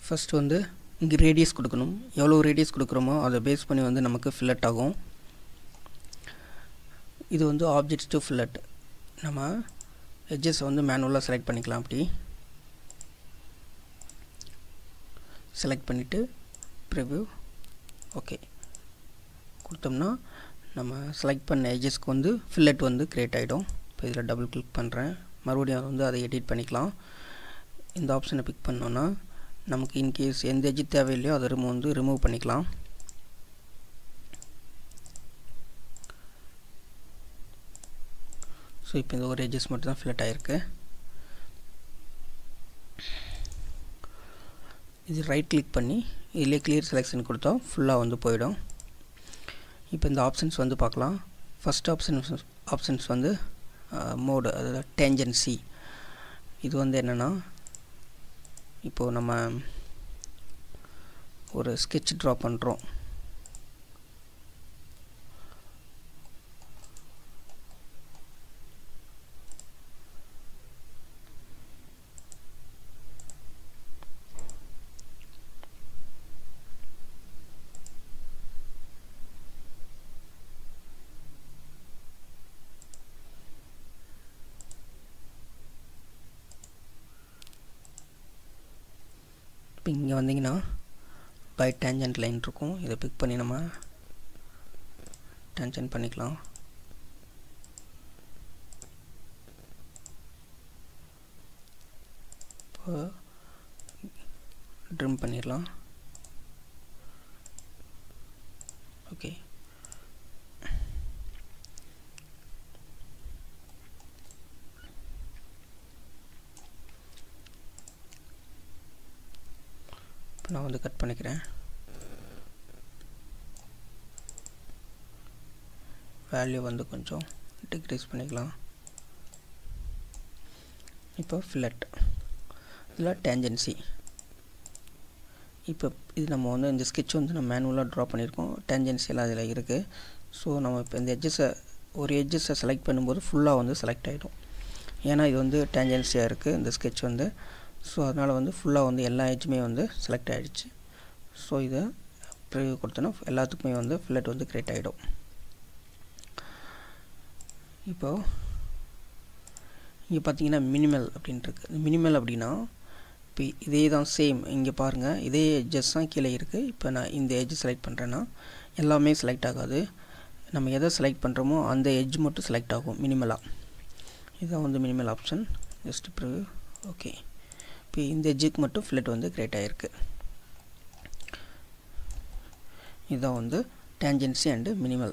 First வந்து இங்கே radius கொடுக்கணும். எவ்வளோ ரேடியஸ் கொடுக்குறோமோ அதை பேஸ் பண்ணி வந்து நமக்கு ஃபில்லட் ஆகும். இது வந்து ஆப்ஜெக்ட்ஸ் டு ஃபில்லட். நம்ம எட்ஜஸ் வந்து மேனுவலாக செலக்ட் பண்ணிக்கலாம். அப்படி செலக்ட் பண்ணிவிட்டு ப்ரிவ்யூ ஓகே கொடுத்தோம்னா நம்ம செலக்ட் பண்ண எட்ஜஸ்க்கு வந்து ஃபில்லட் வந்து க்ரியேட் ஆகிடும். இப்போ இதில் டபுள் கிளிக் பண்ணுறேன். மறுபடியும் வந்து அதை எடிட் பண்ணிக்கலாம். இந்த ஆப்ஷனை பிக் பண்ணோன்னா நமக்கு இன்கேஸ் எந்த எட்ஜ் தேவையில்லையோ அதை ரிமூவ் பண்ணிக்கலாம். ஸோ இப்போ இந்த ஒரு எட்ஜஸ் மட்டும் தான் ஃபில்லட் ஆகிருக்கு. இது ரைட் கிளிக் பண்ணி இதிலே கிளியர் செலெக்ஷன் கொடுத்தா ஃபுல்லாக வந்து போயிடும். இப்போ இந்த ஆப்ஷன்ஸ் வந்து பார்க்கலாம். ஃபஸ்ட் ஆப்ஷன்ஸ் வந்து மோடு, அதாவது டேஞ்சன்சி. இது வந்து என்னென்னா, இப்போது நம்ம ஒரு ஸ்கெட்ச் ட்ரா பண்ணுறோம். இப்போ இங்கே வந்தீங்கன்னா பை டேஞ்சன்ட் லைன் இருக்கும். இதை பிக் பண்ணி நம்ம டேஞ்சன்ட் பண்ணிக்கலாம். இப்போ ட்ரிம் பண்ணிடலாம். ஓகே, நான் வந்து கட் பண்ணிக்கிறேன். வேல்யூ வந்து கொஞ்சம் டிக்ரீஸ் பண்ணிக்கலாம். இப்போ ஃபில்லட் இதில் டேஞ்சன்சி. இப்போ இது நம்ம வந்து இந்த ஸ்கெட்ச் வந்து நம்ம மேனுவலாக ட்ரா பண்ணியிருக்கோம். டேஞ்சன்சி எல்லாம் அதில் இருக்குது. ஸோ நம்ம இப்போ இந்த ஒரு எட்ஜஸை செலக்ட் பண்ணும்போது ஃபுல்லாக வந்து செலக்ட் ஆகிடும். ஏன்னா இது வந்து டேஞ்சன்சியாக இருக்குது இந்த ஸ்கெட்ச் வந்து. ஸோ அதனால் வந்து ஃபுல்லாக வந்து எல்லா எட்ஜுமே வந்து செலக்ட் ஆகிடுச்சு. ஸோ இதை ப்ரிவ்யூ கொடுத்தோன்னா எல்லாத்துக்குமே வந்து ஃபில்லட் வந்து க்ரியேட் ஆகிடும். இப்போது இங்கே பார்த்தீங்கன்னா மினிமல் அப்படின்ட்டுருக்கு. மினிமல் அப்படின்னா இப்போ இதே தான் சேம். இங்கே பாருங்கள், இதே எட்ஜஸ் தான் கீழே இருக்குது. இப்போ நான் இந்த எட்ஜ் செலக்ட் பண்ணுறேன்னா எல்லாமே செலக்ட் ஆகாது. நம்ம எதை செலக்ட் பண்ணுறோமோ அந்த எட்ஜ் மட்டும் செலக்ட் ஆகும் மினிமலாக. இதுதான் வந்து minimal option. Just preview okay. இப்போ இந்த எட்ஜுக்கு மட்டும் ஃபில்லட் வந்து க்ரியேட் ஆகிருக்கு. இதுதான் வந்து டேஞ்சன்சி அண்டு மினிமல்.